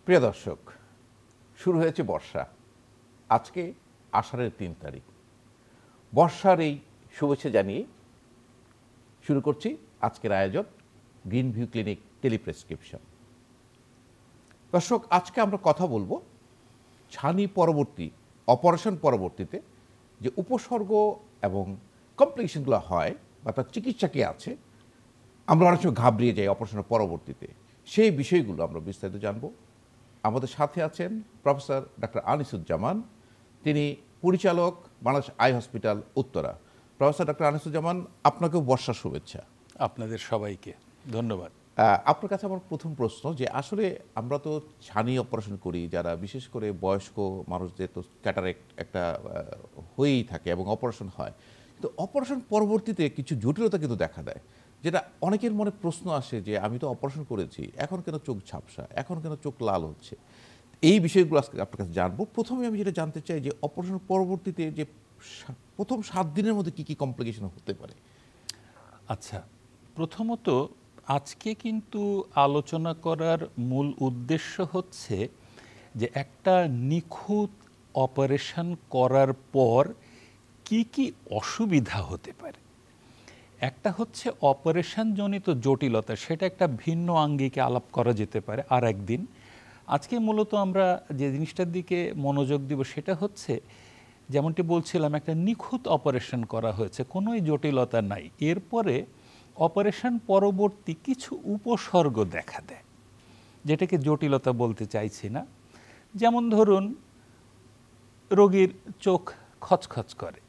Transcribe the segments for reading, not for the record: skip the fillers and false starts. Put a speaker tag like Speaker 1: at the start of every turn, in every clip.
Speaker 1: প্রিয় দর্শক, শুরু হয়েছে বর্ষা। আজকে আষাঢ়ের ৩ তারিখ। বর্ষার এই শুভেচ্ছা জানিয়ে শুরু করছি আজকের আয়োজন গ্রিন ভিউ ক্লিনিক টেলিপ্রেসক্রিপশন। দর্শক, আজকে আমরা কথা বলবো ছানি পরবর্তী অপারেশন পরবর্তীতে যে উপসর্গ এবং কমপ্লিকেশনগুলো হয় বা তার চিকিৎসা কি আছে, আমরা অনেক সময় ঘাবড়িয়ে যাই অপারেশনের পরবর্তীতে। সেই বিষয়গুলো আমরা বিস্তারিত জানবো। আমাদের সাথে আছেন প্রফেসর ডক্টর আনিসুজ্জামান, তিনি পরিচালক Bangladesh eye hospital Uttara. Professor doctor Anisuzzaman, আপনাকেও বর্ষার শুভেচ্ছা।
Speaker 2: আপনাদের সবাইকে ধন্যবাদ।
Speaker 1: আপনার কাছে আমার প্রথম প্রশ্ন যে আসলে আমরা তো ছানি অপারেশন করি, যারা বিশেষ করে বয়স্ক মানুষদের তো ক্যাটারেক্ট একটা হয়েই থাকে এবং অপারেশন হয়, কিন্তু অপারেশন পরবর্তীতে কিছু জটিলতা কিন্তু দেখা দেয়, যেটা অনেকের মনে প্রশ্ন আসে যে আমি তো অপারেশন করেছি, এখন কেন চোখ ঝাপসা, এখন কেন চোখ লাল হচ্ছে। এই বিষয়গুলো আজকে আপনার কাছে জানবো। প্রথমে আমি যেটা জানতে চাই যে অপারেশন পরবর্তীতে যে প্রথম 7 দিনের মধ্যে কি কি কমপ্লিকেশন হতে পারে।
Speaker 2: আচ্ছা, প্রথমত আজকে কিন্তু আলোচনা করার মূল উদ্দেশ্য হচ্ছে যে একটা নিখুঁত অপারেশন করার পর কি কি অসুবিধা হতে পারে। একটা হচ্ছে অপারেশনজনিত জটিলতা, সেটা একটা ভিন্ন আঙ্গিকে আলাপ করা যেতে পারে আর একদিন। আজকে মূলত আমরা যে জিনিসটার দিকে মনোযোগ দিব সেটা হচ্ছে, যেমনটি বলছিলাম, একটা নিখুঁত অপারেশন করা হয়েছে, কোনোই জটিলতা নাই, এরপরে অপারেশন পরবর্তী কিছু উপসর্গ দেখা দেয়, যেটাকে জটিলতা বলতে চাইছি না। যেমন ধরুন, রোগীর চোখ খচখচ করে,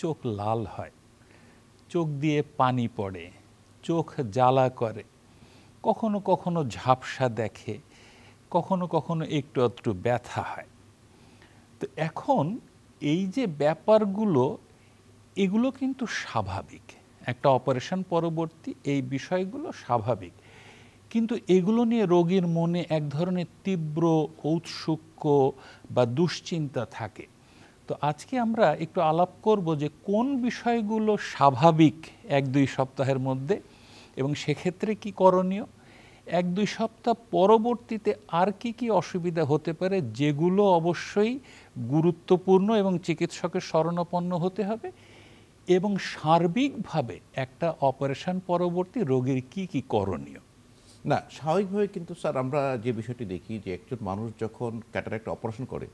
Speaker 2: চোখ লাল হয়, চোখ দিয়ে পানি পড়ে, চোখ জ্বালা করে, কখনো কখনো ঝাপসা দেখে, কখনো কখনো একটু একটু ব্যথা হয়। তো এখন এই যে ব্যাপারগুলো, এগুলো কিন্তু স্বাভাবিক, একটা অপারেশন পরবর্তী এই বিষয়গুলো স্বাভাবিক, কিন্তু এগুলো নিয়ে রোগীর মনে এক ধরনের তীব্র ঔৎসুক্য বা দুশ্চিন্তা থাকে। তো আজকে আমরা একটু আলাপ করব যে কোন বিষয়গুলো স্বাভাবিক 1-2 সপ্তাহের মধ্যে এবং সেক্ষেত্রে কি করণীয়, 1-2 সপ্তাহ পরবর্তীতে আর কি কি অসুবিধা হতে পারে, যেগুলো অবশ্যই গুরুত্বপূর্ণ এবং চিকিৎসকের শরণাপন্ন হতে হবে, এবং সার্বিকভাবে একটা অপারেশন পরবর্তী রোগীর কি কি করণীয়।
Speaker 1: না, স্বাভাবিকভাবে কিন্তু স্যার আমরা যে বিষয়টি দেখি যে একজন মানুষ যখন ক্যাটারাক্ট অপারেশন করে,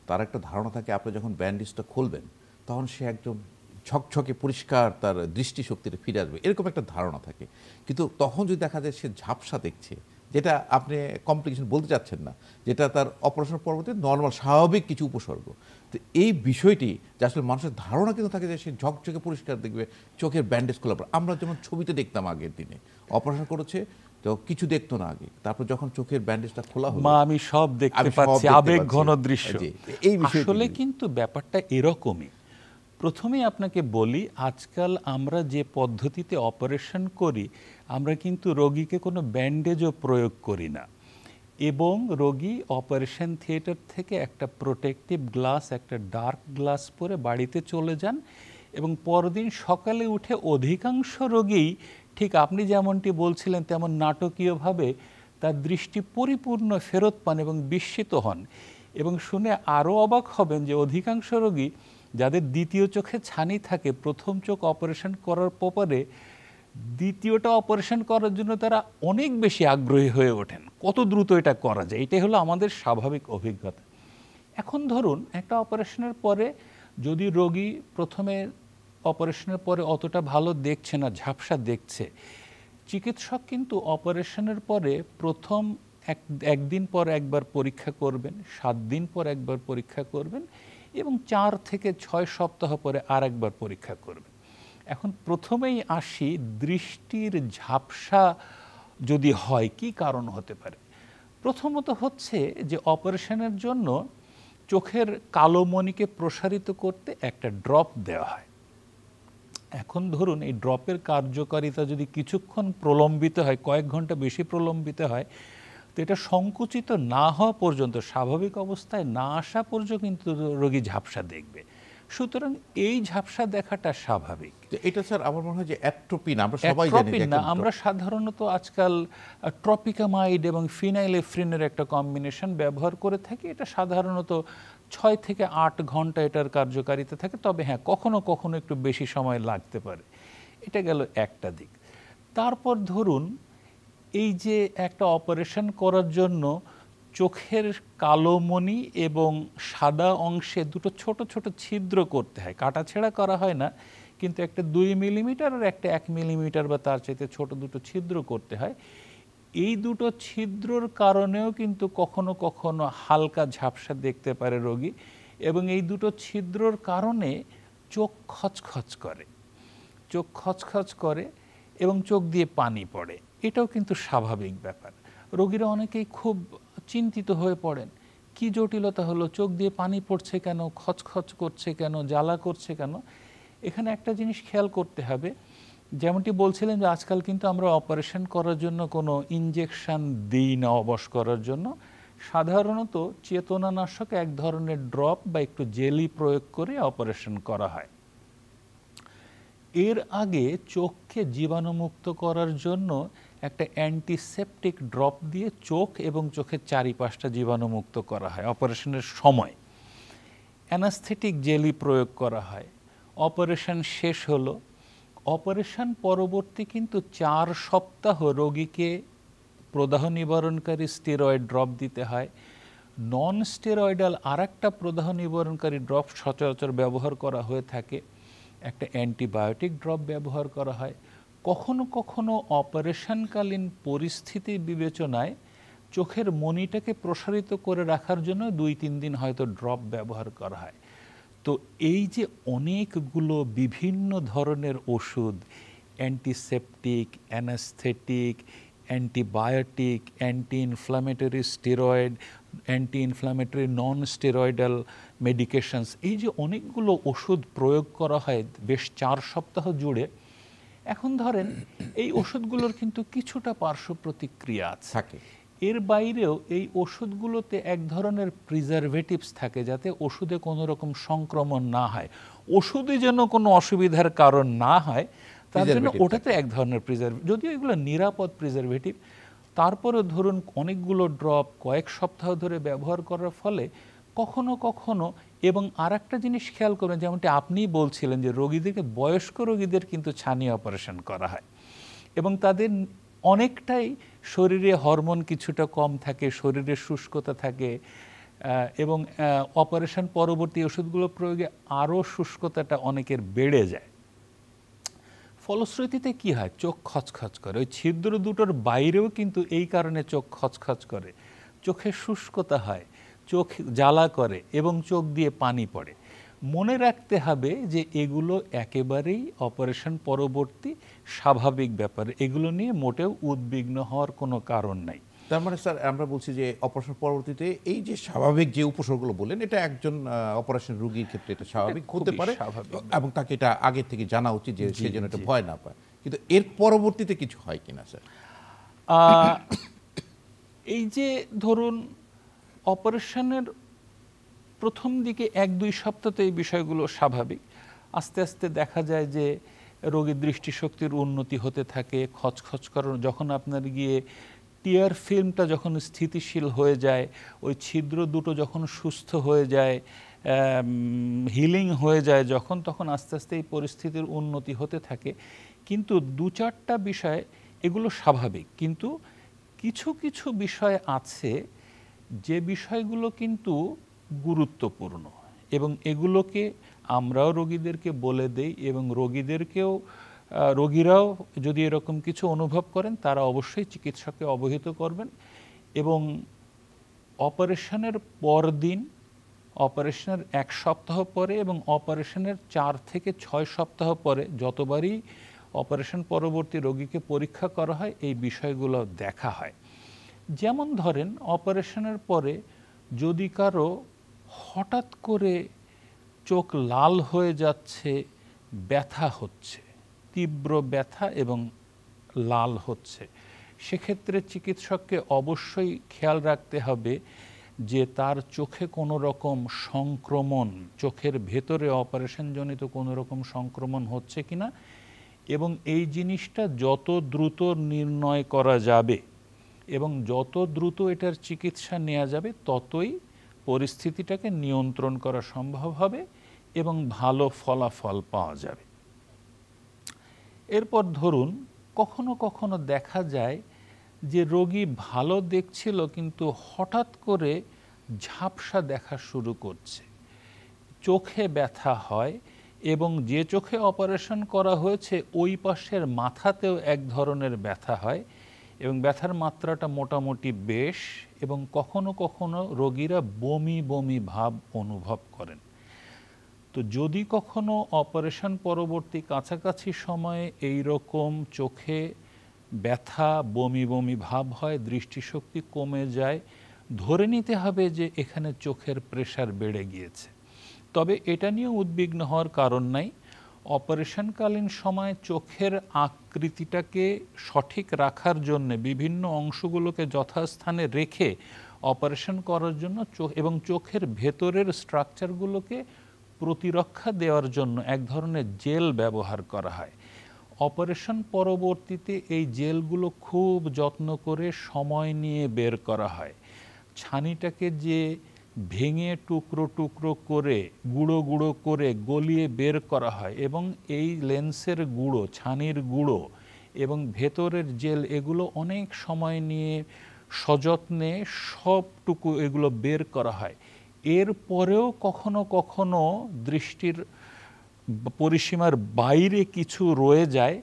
Speaker 1: তার একটা ধারণা থাকে আপনি যখন ব্যান্ডেজটা খুলবেন তখন সে একদম ঝকঝকে পরিষ্কার, তার দৃষ্টিশক্তিটা ফিরে আসবে, এরকম একটা ধারণা থাকে। কিন্তু তখন যদি দেখা যায় সে ঝাপসা দেখছে, যেটা আপনি কমপ্লিকেশন বলতে চাচ্ছেন না, যেটা তার অপারেশন পরবর্তী নর্মাল স্বাভাবিক কিছু উপসর্গ। তো এই বিষয়টি যে আসলে মানুষের ধারণা কিন্তু থাকে যে সে ঝকঝকে পরিষ্কার দেখবে চোখের ব্যান্ডেজ খোলার পর। আমরা যেমন ছবিতে দেখতাম আগের দিনে, অপারেশন করেছে তো কিছু দেখতো না আগে, তারপর যখন চোখের ব্যান্ডেজটা খোলা হলো
Speaker 2: মা আমি সব দেখতে পাচ্ছি, আবেগ ঘন দৃশ্য।
Speaker 1: এই বিষয়টি
Speaker 2: আসলে কিন্তু ব্যাপারটা এরকমই। প্রথমেই আপনাকে বলি, আজকাল আমরা যে পদ্ধতিতে অপারেশন করি, আমরা কিন্তু রোগীকে কোনো ব্যান্ডেজও প্রয়োগ করি না, এবং রোগী অপারেশন থিয়েটার থেকে একটা প্রোটেক্টিভ গ্লাস, একটা ডার্ক গ্লাস পরে বাড়িতে চলে যান, এবং পরদিন সকালে উঠে অধিকাংশ রোগী ঠিক আপনি যেমনটি বলছিলেন তেমন নাটকীয়ভাবে তার দৃষ্টি পরিপূর্ণ ফেরত পান এবং বিস্মিত হন। এবং শুনে আরও অবাক হবেন যে অধিকাংশ রোগী যাদের দ্বিতীয় চোখে ছানি থাকে, প্রথম চোখ অপারেশন করার পরে দ্বিতীয়টা অপারেশন করার জন্য তারা অনেক বেশি আগ্রহী হয়ে ওঠেন, কত দ্রুত এটা করা যায়। এটাই হলো আমাদের স্বাভাবিক অভিজ্ঞতা। এখন ধরুন, একটা অপারেশনের পরে যদি রোগী প্রথমে অপারেশনের পরে অতটা ভালো দেখছে না, ঝাপসা দেখছে, চিকিৎসক কিন্তু অপারেশনের পরে প্রথম একদিন পর একবার পরীক্ষা করবেন, 7 দিন পর একবার পরীক্ষা করবেন, এবং 4 থেকে 6 সপ্তাহ পরে আর একবার পরীক্ষা করবেন। এখন প্রথমেই আসি, দৃষ্টির ঝাপসা যদি হয় কি কারণ হতে পারে। প্রথমত হচ্ছে যে অপারেশনের জন্য চোখের কালো মণিকে প্রসারিত করতে একটা ড্রপ দেওয়া হয়। এখন ধরুন, এই ড্রপের কার্যকারিতা যদি কিছুক্ষণ প্রলম্বিত হয়, কয়েক ঘন্টা বেশি প্রলম্বিত হয়, তো এটা সংকুচিত না হওয়া পর্যন্ত, স্বাভাবিক অবস্থায় না আসা পর্যন্ত কিন্তু রোগী ঝাপসা দেখবে। সুতরাং এই ঝাপসা দেখাটা স্বাভাবিক।
Speaker 1: এটা স্যার আমার মনে হয় যে অ্যাট্রোপিন, আমরা সবাই জানি যে
Speaker 2: না, আমরা সাধারণত আজকাল ট্রপিকামাইড এবং ফিনাইলেফ্রিনের একটা কম্বিনেশন ব্যবহার করে থাকি। এটা সাধারণত 6 থেকে 8 ঘন্টা এটার কার্যকারিতা থাকে, তবে হ্যাঁ কখনো কখনো একটু বেশি সময় লাগতে পারে। এটা গেল একটা দিক। তারপর ধরুন এই যে একটা অপারেশন করার জন্য চোখের কালো মণি এবং সাদা অংশে দুটো ছোট ছোট ছিদ্র করতে হয়, কাটাছেঁড়া করা হয় না, কিন্তু একটা 2 মিলিমিটার আর একটা 1 মিলিমিটার বা তার চাইতে ছোট দুটো ছিদ্র করতে হয়। এই দুটো ছিদ্রর কারণেও কিন্তু কখনো কখনো হালকা ঝাপসা দেখতে পারে রোগী, এবং এই দুটো ছিদ্রর কারণে চোখ খচখচ করে, চোখ খচখচ করে এবং চোখ দিয়ে পানি পড়ে। এটাও কিন্তু স্বাভাবিক ব্যাপার। রোগীরা অনেকেই খুব চিন্তিত হয়ে পড়েন, কি জটিলতা হলো, চোখ দিয়ে পানি পড়ছে কেন, খচখচ করছে কেন, জ্বালা করছে কেন। এখানে একটা জিনিস খেয়াল করতে হবে, যেমনটি বলছিলেন যে আজকাল কিন্তু আমরা অপারেশন করার জন্য কোনো ইনজেকশন দিই না অবশ করার জন্য। সাধারণত চেতনানাশক এক ধরনের ড্রপ বা একটু জেলি প্রয়োগ করে অপারেশন করা হয়। এর আগে চোখকে জীবাণুমুক্ত করার জন্য একটা অ্যান্টিসেপটিক ড্রপ দিয়ে চোখ এবং চোখের চারিপাশটা জীবাণুমুক্ত করা হয় অপারেশনের সময়। অ্যানাস্থেটিক জেলি প্রয়োগ করা হয়। অপারেশন শেষ হলো, অপারেশন পরবর্তী কিন্তু 4 সপ্তাহ রোগীকে প্রদাহ নিবারণকারী স্টেরয়েড ড্রপ দিতে হয়। নন স্টেরয়েডাল আর একটা প্রদাহ নিবারণকারী ড্রপ সচরাচর ব্যবহার করা হয়ে থাকে, একটা অ্যান্টিবায়োটিক ড্রপ ব্যবহার করা হয়। কখনো কখনো অপারেশনকালীন পরিস্থিতি বিবেচনায় চোখের মণিটাকে প্রসারিত করে রাখার জন্য 2-3 দিন হয়তো ড্রপ ব্যবহার করা হয়। তো এই যে অনেকগুলো বিভিন্ন ধরনের ওষুধ, antiseptic, anaesthetic, antibiotic, anti inflammatory steroid, anti inflammatory non steroidal medications, এই যে অনেকগুলো ওষুধ প্রয়োগ করা হয় বেশ 4 সপ্তাহ জুড়ে। এখন ধরেন এই ওষুধগুলোর কিন্তু কিছুটা পার্শ্ব প্রতিক্রিয়া থাকে। এর বাইরেও এই ওষুধগুলোতে এক ধরনের প্রিজারভেটিভস থাকে যাতে ওষুধে কোনো রকম সংক্রমণ না হয়, ওষুধে যেন কোনো অসুবিধার কারণ না হয়, তার জন্য ওটাতে এক ধরনের প্রিজারভেটিভ, যদিও এগুলো নিরাপদ প্রিজারভেটিভ। তারপরে ধরুন অনেকগুলো ড্রপ কয়েক সপ্তাহ ধরে ব্যবহার করার ফলে কখনো কখনো, এবং আর একটা জিনিস খেয়াল করবেন যেমনটি আপনিই বলছিলেন যে রোগীদেরকে, বয়স্ক রোগীদের কিন্তু ছানি অপারেশন করা হয় এবং তাদের অনেকটাই শরীরে হরমোন কিছুটা কম থাকে, শরীরে শুষ্কতা থাকে, এবং অপারেশন পরবর্তী ওষুধগুলো প্রয়োগে আরও শুষ্কতাটা অনেকের বেড়ে যায়। ফলশ্রুতিতে কি হয়, চোখ খচখচ করে। ওই ছিদ্র দুটোর বাইরেও কিন্তু এই কারণে চোখ খচখচ করে, চোখে শুষ্কতা হয়, চোখ জ্বালা করে এবং চোখ দিয়ে পানি পড়ে। মনে রাখতে হবে যে এগুলো একেবারেই অপারেশন পরবর্তী স্বাভাবিক ব্যাপার, এগুলো নিয়ে মোটেও উদ্বিগ্ন হওয়ার কোনো কারণ নাই।
Speaker 1: তার মানে স্যার আমরা বলছি যে অপারেশন পরবর্তীতে এই যে স্বাভাবিক যে উপসর্গগুলো বললেন, এটা একজন অপারেশন রোগীর ক্ষেত্রে এটা স্বাভাবিক হতে পারে এবং তাকে এটা আগে থেকে জানা উচিত যে সে যেন এটা ভয় না পায়। কিন্তু এর পরবর্তীতে কিছু হয় কিনা স্যার?
Speaker 2: এই যে ধরুন অপারেশনের প্রথম দিকে 1-2 সপ্তাহতে এই বিষয়গুলো স্বাভাবিক, আস্তে আস্তে দেখা যায় যে রোগীর দৃষ্টিশক্তির উন্নতি হতে থাকে, খচখচ করানো, যখন আপনার গিয়ে টিয়ার ফিল্মটা যখন স্থিতিশীল হয়ে যায়, ওই ছিদ্র দুটো যখন সুস্থ হয়ে যায়, হিলিং হয়ে যায় যখন, তখন আস্তে আস্তে এই পরিস্থিতির উন্নতি হতে থাকে। কিন্তু 2-4টা বিষয় এগুলো স্বাভাবিক, কিন্তু কিছু কিছু বিষয় আছে যে বিষয়গুলো কিন্তু গুরুত্বপূর্ণ, এবং এগুলোকে আমরাও রোগীদেরকে বলে দেই, এবং রোগীরাও যদি এরকম কিছু অনুভব করেন তারা অবশ্যই চিকিৎসককে অবহিত করবেন। এবং অপারেশনের পরদিন, অপারেশনের 1 সপ্তাহ পরে এবং অপারেশনের 4 থেকে 6 সপ্তাহ পরে যতবারই অপারেশন পরবর্তী রোগীকে পরীক্ষা করা হয় এই বিষয়গুলো দেখা হয়। যেমন ধরেন অপারেশনের পরে যদি কারো হঠাৎ করে চোখ লাল হয়ে যাচ্ছে, ব্যথা হচ্ছে, তীব্র ব্যথা এবং লাল হচ্ছে, সেক্ষেত্রে চিকিৎসককে অবশ্যই খেয়াল রাখতে হবে যে তার চোখে কোনো রকম সংক্রমণ, চোখের ভেতরে অপারেশনজনিত কোনো রকম সংক্রমণ হচ্ছে কিনা, এবং এই জিনিসটা যত দ্রুত নির্ণয় করা যাবে এবং যত দ্রুত এটার চিকিৎসা নেওয়া যাবে ততই পরিস্থিতিটাকে নিয়ন্ত্রণ করা সম্ভব হবে এবং ভালো ফলাফল পাওয়া যাবে। এরপর ধরুন কখনো কখনো দেখা যায় যে রোগী ভালো দেখছিল কিন্তু হঠাৎ করে ঝাপসা দেখা শুরু করছে, চোখে ব্যথা হয় এবং যে চোখে অপারেশন করা হয়েছে ওই পাশের মাথাতেও এক ধরনের ব্যথা হয় এবং ব্যথার মাত্রাটা মোটামুটি বেশ, এবং কখনো কখনো রোগীরা বমি বমি ভাব অনুভব করেন। তো যদি কখনো অপারেশন পরবর্তী কাছাকাছি সময়ে এই রকম চোখে ব্যথা, বমি বমি ভাব হয়, দৃষ্টিশক্তি কমে যায়, ধরে নিতে হবে যে এখানে চোখের প্রেশার বেড়ে গিয়েছে। তবে এটা নিয়ে উদ্বিগ্ন হওয়ার কারণ নাই। অপারেশনকালীন সময় চোখের আকৃতিটাকে সঠিক রাখার জন্য বিভিন্ন অংশগুলোকে যথাস্থানে রেখে অপারেশন করার জন্য এবং চোখের ভেতরের স্ট্রাকচারগুলোকে প্রতিরক্ষা দেওয়ার জন্য এক ধরনের জেল ব্যবহার করা হয়। অপারেশন পরবর্তীতে এই জেলগুলো খুব যত্ন করে সময় নিয়ে বের করা হয়। ছানিটাকে যে ভেঙে টুকরো টুকরো করে গুঁড়ো গুঁড়ো করে গলিয়ে বের করা হয় এবং এই লেন্সের গুঁড়ো, ছানির গুঁড়ো এবং ভেতরের জেল, এগুলো অনেক সময় নিয়ে সযত্নে সবটুকু এগুলো বের করা হয়। এরপরেও কখনো কখনো দৃষ্টির পরিসীমার বাইরে কিছু রয়ে যায়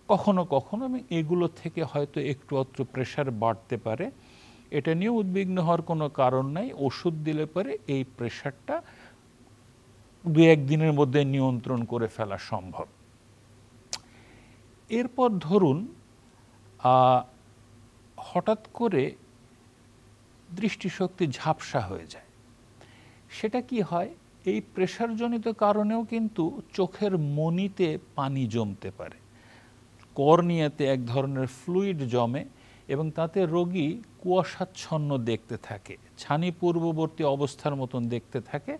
Speaker 2: কখনো কখনো, এবং এগুলো থেকে হয়তো একটু অত্র প্রেশার বাড়তে পারে। এটা নিয়ে উদ্বিগ্ন হওয়ার কোনো কারণ নাই। ওষুধ দিলে পরে এই প্রেশারটা 2-1 দিনের মধ্যে নিয়ন্ত্রণ করে ফেলা সম্ভব। এরপর ধরুন হঠাৎ করে দৃষ্টিশক্তি ঝাপসা হয়ে যায়। সেটা কি হয়? এই প্রেশারজনিত কারণেও কিন্তু চোখের মণিতে পানি জমতে পারে, কর্নিয়াতে এক ধরনের ফ্লুইড জমে এবং তাতে রোগী কুয়াশাচ্ছন্ন দেখতে থাকে, ছানি পূর্ববর্তী অবস্থার মতন দেখতে থাকে।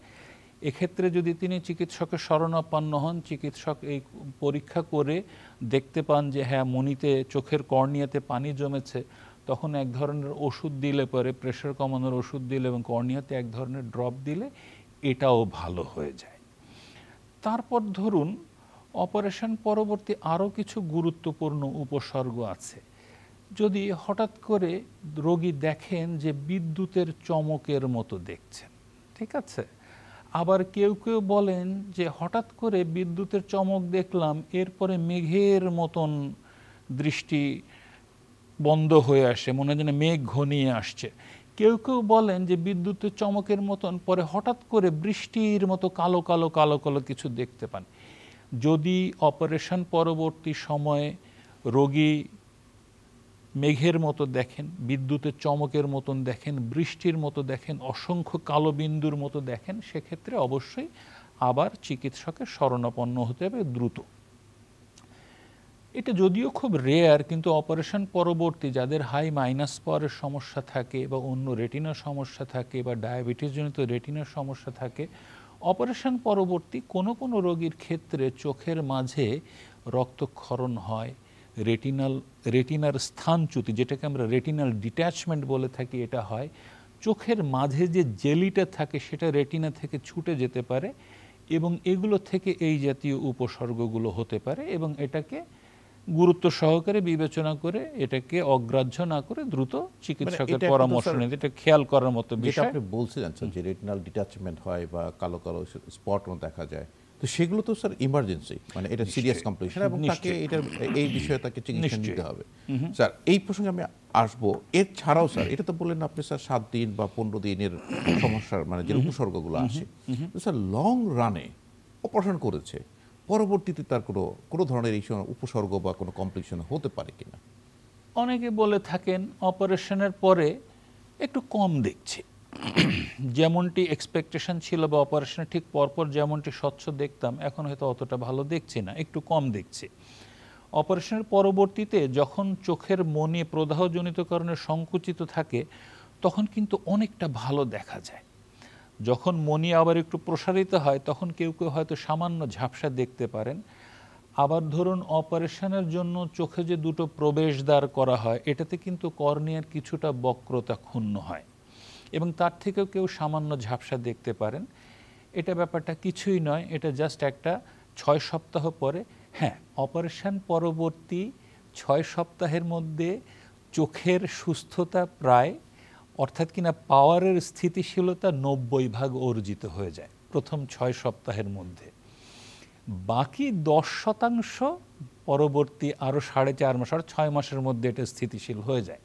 Speaker 2: এক্ষেত্রে যদি তিনি চিকিৎসকের শরণাপন্ন হন, চিকিৎসক এই পরীক্ষা করে দেখতে পান যে হ্যাঁ মণিতে, চোখের কর্নিয়াতে পানি জমেছে, তখন এক ধরনের ওষুধ দিলে পরে, প্রেশার কমানোর ওষুধ দিলে এবং কর্নিয়াতে এক ধরনের ড্রপ দিলে এটাও ভালো হয়ে যায়। তারপর ধরুন অপারেশন পরবর্তী আরও কিছু গুরুত্বপূর্ণ উপসর্গ আছে। যদি হঠাৎ করে রোগী দেখেন যে বিদ্যুতের চমকের মতো দেখছেন, ঠিক আছে, আবার কেউ কেউ বলেন যে হঠাৎ করে বিদ্যুতের চমক দেখলাম, এরপরে মেঘের মতন দৃষ্টি বন্ধ হয়ে আসে, মনে হয় যেন মেঘ ঘনিয়ে আসছে। কেউ কেউ বলেন যে বিদ্যুতের চমকের মতন পরে হঠাৎ করে বৃষ্টির মতো কালো কালো কালো কালো কিছু দেখতে পান। যদি অপারেশন পরবর্তী সময়ে রোগী মেঘের মতো দেখেন, বিদ্যুতের চমকের মতন দেখেন, বৃষ্টির মতো দেখেন, অসংখ্য কালো বিন্দুর মতো দেখেন, সেক্ষেত্রে অবশ্যই আবার চিকিৎসকের শরণাপন্ন হতে হবে দ্রুত। এটা যদিও খুব রেয়ার, কিন্তু অপারেশন পরবর্তী যাদের হাই মাইনাস পাওয়ারের সমস্যা থাকে বা অন্য রেটিনার সমস্যা থাকে বা ডায়াবেটিসজনিত রেটিনার সমস্যা থাকে, অপারেশন পরবর্তী কোনো কোনো রোগীর ক্ষেত্রে চোখের মাঝে রক্তক্ষরণ হয়, রেটিনার স্থানচ্যুতি, যেটাকে আমরা রেটিনাল ডিট্যাচমেন্ট বলে থাকি, এটা হয়। চোখের মাঝে যে জেলিটা থাকে সেটা রেটিনা থেকে ছুটে যেতে পারে এবং এগুলো থেকে এই জাতীয় উপসর্গগুলো হতে পারে, এবং এটাকে গুরুত্ব সহকারে বিবেচনা করে, এটাকে অগ্রাহ্য না করে দ্রুত চিকিৎসকের পরামর্শ নিতে, এটা খেয়াল করার মতো বিষয়।
Speaker 1: আপনি বলছিলেন যে রেটিনাল ডিট্যাচমেন্ট হয় বা কালো কালো স্পট দেখা যায়, তো সেগুলো তো স্যার ইমার্জেন্সি, মানে এটা সিরিয়াস কমপ্লিকেশন এবং তাকে এটা এই বিষয়ে তাকে চিকিৎসা নিতে হবে। স্যার এই প্রসঙ্গে আমি আসবো। এর ছাড়াও স্যার এটা তো বললেন আপনি স্যার 7 দিন বা 15 দিনের সমস্যার মানে যে উপসর্গগুলো আসে, স্যার লং রানে অপারেশন করেছে, পরবর্তীতে তার কোনো ধরনের এই উপসর্গ বা কোনো কমপ্লিকেশন হতে পারে কিনা?
Speaker 2: অনেকে বলে থাকেন অপারেশনের পরে একটু কম দেখছে, যেমনটি এক্সপেকটেশন ছিল বা অপারেশনের ঠিক পরপর যেমনটি স্বচ্ছ দেখতাম, এখন হয়তো অতটা ভালো দেখছি না, একটু কম দেখছি। অপারেশনের পরবর্তীতে যখন চোখের মণি প্রদাহজনিত কারণে সংকুচিত থাকে, তখন কিন্তু অনেকটা ভালো দেখা যায়। যখন মনি আবার একটু প্রসারিত হয় তখন কেউ কেউ হয়তো সামান্য ঝাপসা দেখতে পারেন। আবার ধরুন অপারেশনের জন্য চোখে যে দুটো প্রবেশদ্বার করা হয় এটাতে কিন্তু কর্নিয়ার কিছুটা বক্রতা ক্ষুণ্ণ হয় এবং তার থেকেও কেউ সামান্য ঝাপসা দেখতে পারেন। এটা ব্যাপারটা কিছুই নয়, এটা জাস্ট একটা 6 সপ্তাহ পরে, হ্যাঁ, অপারেশন পরবর্তী 6 সপ্তাহের মধ্যে চোখের সুস্থতা প্রায়, অর্থাৎ কিনা পাওয়ারের স্থিতিশীলতা 90% অর্জিত হয়ে যায় প্রথম 6 সপ্তাহের মধ্যে। বাকি 10% পরবর্তী আরও 4.5 মাস আর 6 মাসের মধ্যে এটা স্থিতিশীল হয়ে যায়।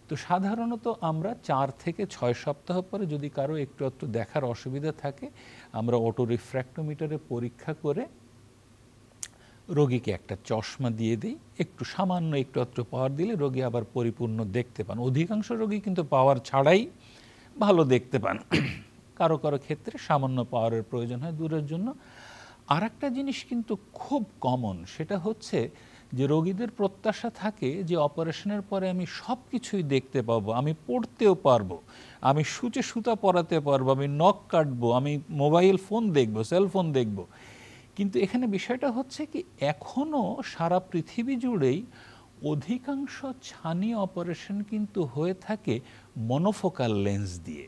Speaker 2: তো সাধারণত আমরা 4 থেকে 6 সপ্তাহ পরে যদি কারো একটু একটু দেখার অসুবিধা থাকে আমরা অটো রিফ্র্যাক্টোমিটারে পরীক্ষা করে রোগীকে একটা চশমা দিয়ে দিই। একটু সামান্য একটু একটু পাওয়ার দিলে রোগী আবার পরিপূর্ণ দেখতে পান। অধিকাংশ রোগী কিন্তু পাওয়ার ছাড়াই ভালো দেখতে পান, কারো কারো ক্ষেত্রে সামান্য পাওয়ারের প্রয়োজন হয় দূরের জন্য। আর একটা জিনিস কিন্তু খুব কমন, সেটা হচ্ছে যে রোগীদের প্রত্যাশা থাকে যে অপারেশনের পরে আমি সব কিছুই দেখতে পাবো, আমি পড়তেও পারবো, আমি সূচে সুতা পরাতে পারবো, আমি নখ কাটবো, আমি মোবাইল ফোন দেখবো, সেলফোন দেখবো। কিন্তু এখানে বিষয়টা হচ্ছে কি, এখনও সারা পৃথিবী জুড়েই অধিকাংশ ছানি অপারেশন কিন্তু হয়ে থাকে মনোফোকাল লেন্স দিয়ে।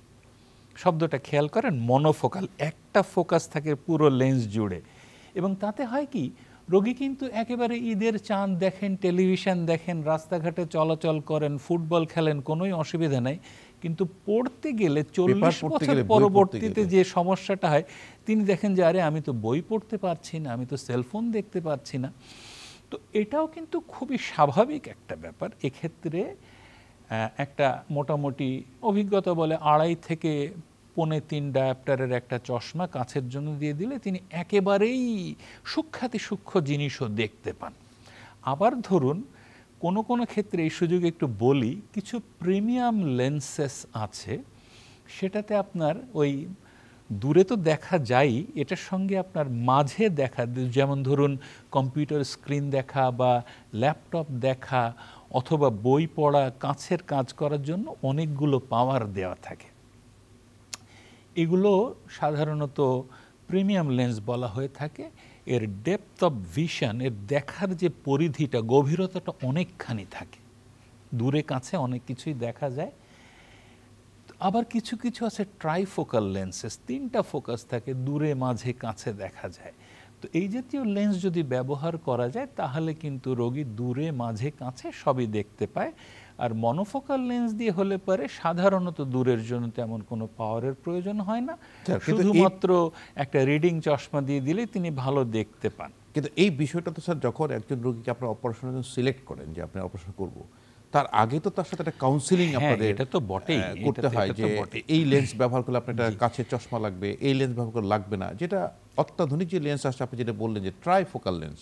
Speaker 2: শব্দটা খেয়াল করেন, মনোফোকাল, একটা ফোকাস থাকে পুরো লেন্স জুড়ে। এবং তাতে হয় কি, রোগী কিন্তু একেবারে ঈদের চাঁদ দেখেন, টেলিভিশন দেখেন, রাস্তাঘাটে চলাচল করেন, ফুটবল খেলেন, কোনোই অসুবিধা নাই। কিন্তু পড়তে গেলে 40 বছর পরবর্তীতে যে সমস্যাটা হয়, তিনি দেখেন যে আরে আমি তো বই পড়তে পারছি না, আমি তো সেলফোন দেখতে পারছি না। তো এটাও কিন্তু খুবই স্বাভাবিক একটা ব্যাপার। এক্ষেত্রে একটা মোটামুটি অভিজ্ঞতা বলে 2.5 থেকে 3.25 ডায়াপ্টারের একটা চশমা কাছের জন্য দিয়ে দিলে তিনি একেবারেই সূক্ষ্মাতি সূক্ষ্ম জিনিসও দেখতে পান। আবার ধরুন কোনো কোনো ক্ষেত্রে এই সুযোগে একটু বলি, কিছু প্রিমিয়াম লেন্সেস আছে, সেটাতে আপনার ওই দূরে তো দেখা যায়, এটার সঙ্গে আপনার মাঝে দেখা, যেমন ধরুন কম্পিউটার স্ক্রিন দেখা বা ল্যাপটপ দেখা অথবা বই পড়া, কাছের কাজ করার জন্য অনেকগুলো পাওয়ার দেওয়া থাকে। এগুলো সাধারণত প্রিমিয়াম লেন্স বলা হয়ে থাকে। এর ডেপথ অফ ভিশন, এর দেখার যে পরিধিটা, গভীরতাটা অনেকখানি থাকে, দূরে কাছে অনেক কিছুই দেখা যায়। আবার কিছু কিছু আছে ট্রাইফোকাল লেন্সেস, 3টা ফোকাস থাকে, দূরে মাঝে কাছে দেখা যায়। তো এই জাতীয় লেন্স যদি ব্যবহার করা যায় তাহলে কিন্তু রোগী দূরে মাঝে কাছে সবই দেখতে পায়। আর মনোফোকাল লেন্স দিয়ে হলে পরে সাধারণত দূরের জন্য তেমন কোনো পাওয়ারের প্রয়োজন হয় না, শুধুমাত্র একটা রিডিং চশমা দিয়ে দিলে তিনি ভালো দেখতে পান।
Speaker 1: কিন্তু এই বিষয়টা তো স্যার, যখন একজন রোগীকে আপনার অপারেশনের জন্য সিলেক্ট করেন যে আপনি অপারেশন করব, তার আগে তো তার সাথে একটা কাউন্সিলিং আপনাদের
Speaker 2: এটা তো বটেই
Speaker 1: করতে হয় যে এই লেন্স ব্যবহার করলে আপনার একটা কাছের চশমা লাগবে, এই লেন্স ব্যবহার করলে লাগবে না। যেটা অত্যাধুনিক যে লেন্স আসছে, আপনি যেটা বললেন যে ট্রাইফোকাল লেন্স,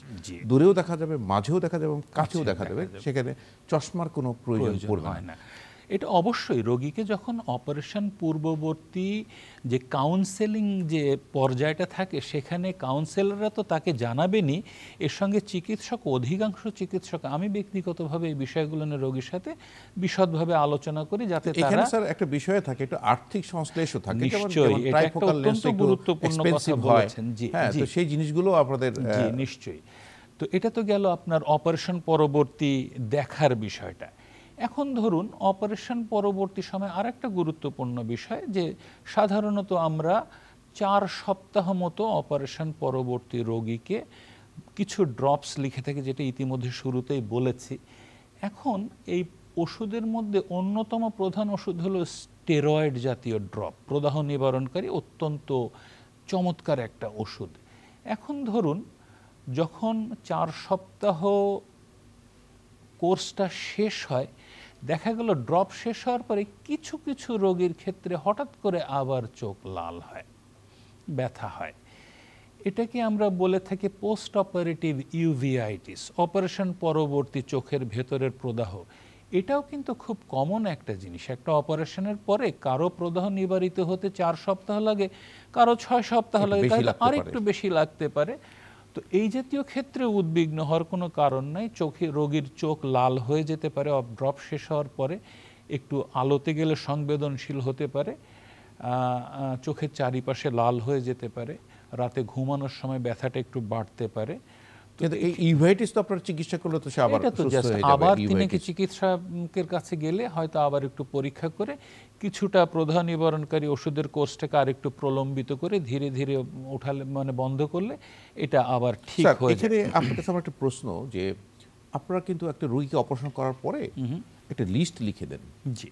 Speaker 1: দূরেও দেখা যাবে, মাঝেও দেখা যাবে এবং কাছেও দেখা যাবে, সেখানে চশমার কোনো প্রয়োজন পড়বে না।
Speaker 2: এটা অবশ্যই রোগীকে যখন অপারেশন পূর্ববর্তী যে কাউন্সেলিং যে পর্যায়টা থাকে, সেখানে কাউন্সেলররা তো তাকে জানাবেনই, এর সঙ্গে চিকিৎসক, অধিকাংশ চিকিৎসক, আমি ব্যক্তিগতভাবে এই বিষয়গুলো নিয়ে রোগীর সাথে বিশদভাবে আলোচনা করি, যাতে তারা,
Speaker 1: স্যার একটা বিষয় থাকে, একটু আর্থিক সংশ্লেষও থাকে,
Speaker 2: নিশ্চয়ই এটা একটা অত্যন্ত গুরুত্বপূর্ণ কথা বলেছেন। জি,
Speaker 1: তো সেই জিনিসগুলো আপনাদের,
Speaker 2: জি নিশ্চয়ই। তো এটা তো গেল আপনার অপারেশন পরবর্তী দেখার বিষয়টা। এখন ধরুন অপারেশন পরবর্তী সময় আরেকটা গুরুত্বপূর্ণ বিষয়, যে সাধারণত আমরা 4 সপ্তাহ মতো অপারেশন পরবর্তী রোগীকে কিছু ড্রপস লিখে থাকি, যেটা ইতিমধ্যে শুরুতেই বলেছি। এখন এই ওষুধের মধ্যে অন্যতম প্রধান ওষুধ হলো স্টেরয়েড জাতীয় ড্রপ, প্রদাহ নিবারণকারী, অত্যন্ত চমৎকার একটা ওষুধ। এখন ধরুন যখন 4 সপ্তাহ কোর্সটা শেষ হয়, দেখা গেল ড্রপ শেষ হওয়ার পরে কিছু কিছু রোগীর ক্ষেত্রে হঠাৎ করে আবার চোখ লাল হয়, ব্যথা হয়। এটাকে আমরা বলে থাকি পোস্ট অপারেটিভ ইউভিআইটিস, অপারেশন পরবর্তী চোখের ভেতরের প্রদাহ। এটাও কিন্তু খুব কমন একটা জিনিস। একটা অপারেশনের পরে কারো প্রদাহ নিবারিত হতে 4 সপ্তাহ লাগে, কারো 6 সপ্তাহ লাগে, কারো আরেকটু বেশি লাগতে পারে। তো এই জাতীয় ক্ষেত্রে উদ্বিগ্ন হওয়ার কোনো কারণ নাই। রোগীর চোখ লাল হয়ে যেতে পারে ড্রপ শেষ হওয়ার পরে। একটু আলোতে গেলে সংবেদনশীল হতে পারে, চোখের চারিপাশে লাল হয়ে যেতে পারে, রাতে ঘুমানোর সময় ব্যথাটা একটু বাড়তে পারে।
Speaker 1: কিন্তু এই ইউভাইটিস তো আপনার চিকিৎসা করলে তো সে আবার সুস্থ হয়ে যাবে।
Speaker 2: আবার তিনি কি চিকিৎসকের কাছে গেলে হয়তো আবার একটু পরীক্ষা করে কিছুটা প্রদাহ নিবারণকারী ওষুধের কোর্সটাকে আর একটু প্রলম্বিত করে ধীরে ধীরে উঠালে, মানে বন্ধ করলে এটা আবার ঠিক হয়ে যাবে।
Speaker 1: এখানে আপনার কাছে আমার একটা প্রশ্ন, যে আপনারা কিন্তু একটা রোগীকে অপারেশন করার পরে একটা লিস্ট লিখে দেন,
Speaker 2: জি,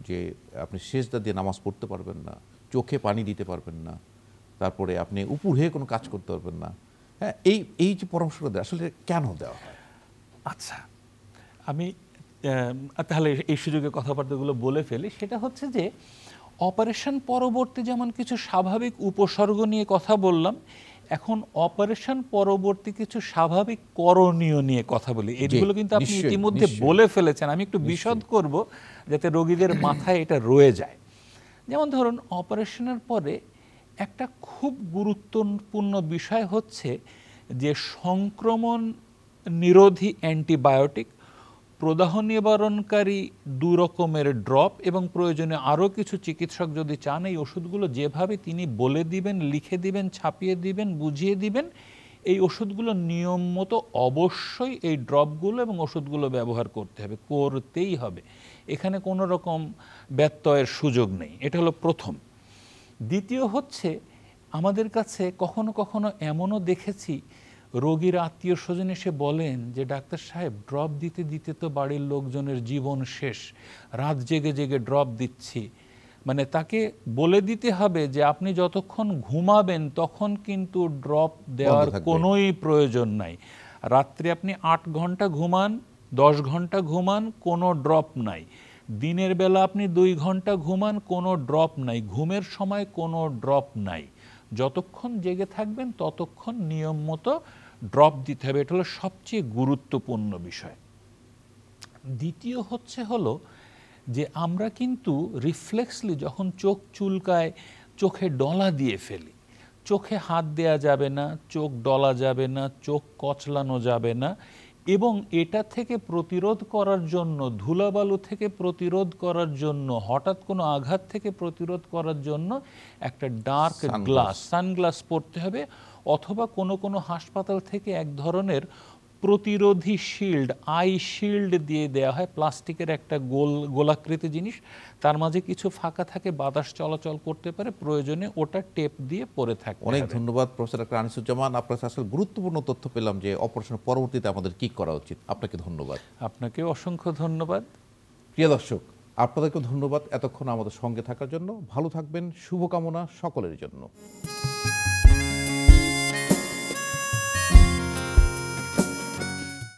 Speaker 1: যে আপনি সেজদা দিয়ে নামাজ পড়তে পারবেন না, চোখে পানি দিতে পারবেন না, তারপরে আপনি উপর হয়ে কোনো কাজ করতে পারবেন না। হ্যাঁ, এই যে পরামর্শটা দেয় আসলে কেন দেওয়া হয়?
Speaker 2: আচ্ছা, আমি তাহলে এই সুযোগে কথাবার্তাগুলো বলে ফেলি। সেটা হচ্ছে যে অপারেশন পরবর্তী যেমন কিছু স্বাভাবিক উপসর্গ নিয়ে কথা বললাম, এখন অপারেশন পরবর্তী কিছু স্বাভাবিক করণীয় নিয়ে কথা বলি। এগুলো কিন্তু আপনি ইতিমধ্যে বলে ফেলেছেন, আমি একটু বিশদ করব যাতে রোগীদের মাথায় এটা রয়ে যায়। যেমন ধরুন, অপারেশনের পরে একটা খুব গুরুত্বপূর্ণ বিষয় হচ্ছে যে সংক্রমণ নিরোধী অ্যান্টিবায়োটিক, প্রদাহ নিবারণকারী 2 রকমের ড্রপ এবং প্রয়োজনে আরও কিছু চিকিৎসক যদি চান এই ওষুধগুলো যেভাবে তিনি বলে দিবেন, লিখে দিবেন, ছাপিয়ে দিবেন, বুঝিয়ে দিবেন, এই ওষুধগুলো নিয়ম মতো অবশ্যই এই ড্রপগুলো এবং ওষুধগুলো ব্যবহার করতে হবে, করতেই হবে। এখানে কোনো রকম ব্যত্যয়ের সুযোগ নেই। এটা হলো প্রথম। দ্বিতীয় হচ্ছে, আমাদের কাছে কখনো কখনো এমনও দেখেছি রোগীর আত্মীয় স্বজন এসে বলেন যে ডাক্তার সাহেব, ড্রপ দিতে দিতে তো বাড়ির লোকজনের জীবন শেষ, রাত জেগে জেগে ড্রপ দিচ্ছি। মানে তাকে বলে দিতে হবে যে আপনি যতক্ষণ ঘুমাবেন তখন কিন্তু ড্রপ দেওয়ার কোনোই প্রয়োজন নাই। রাত্রে আপনি 8 ঘন্টা ঘুমান, 10 ঘন্টা ঘুমান, কোনো ড্রপ নাই। দিনের বেলা আপনি 2 ঘন্টা ঘুমান, কোনো ড্রপ নাই। ঘুমের সময় কোনো ড্রপ নাই। যতক্ষণ জেগে থাকবেন ততক্ষণ নিয়ম মতো ড্রপ দিতে হবে। এটা হলো সবচেয়ে গুরুত্বপূর্ণ বিষয়। দ্বিতীয় হলো যে আমরা কিন্তু রিফ্লেক্সলি যখন চোখ চুলকায় চোখে ডলা দিয়ে ফেলি। চোখে হাত দেয়া যাবে না, চোখ ডলা যাবে না, চোখ কচলানো যাবে না। এবং এটা থেকে প্রতিরোধ করার জন্য, ধুলাবালু থেকে প্রতিরোধ করার জন্য, হঠাৎ কোনো আঘাত থেকে প্রতিরোধ করার জন্য একটা ডার্ক গ্লাস, সানগ্লাস পরতে হবে। অথবা কোনো কোনো হাসপাতাল থেকে এক ধরনের প্রতিরোধী শিল্ড, আই শিল্ড দিয়ে দেওয়া হয়, প্লাস্টিকের একটা গোলাকৃতি জিনিস, তার মাঝে কিছু ফাঁকা থাকে, বাতাস চলাচল করতে পারে, প্রয়োজনে ওটা টেপ দিয়ে পরে থাকে।
Speaker 1: অনেক ধন্যবাদ প্রফেসর ডক্টর আনিসুজ্জামান। আপনার কাছে আসলে গুরুত্বপূর্ণ তথ্য পেলাম যে অপারেশনের পরবর্তীতে আমাদের কি করা উচিত। আপনাকে ধন্যবাদ।
Speaker 2: আপনাকে অসংখ্য ধন্যবাদ।
Speaker 1: প্রিয় দর্শক, আপনাদেরকে ধন্যবাদ এতক্ষণ আমাদের সঙ্গে থাকার জন্য। ভালো থাকবেন, শুভকামনা সকলের জন্য।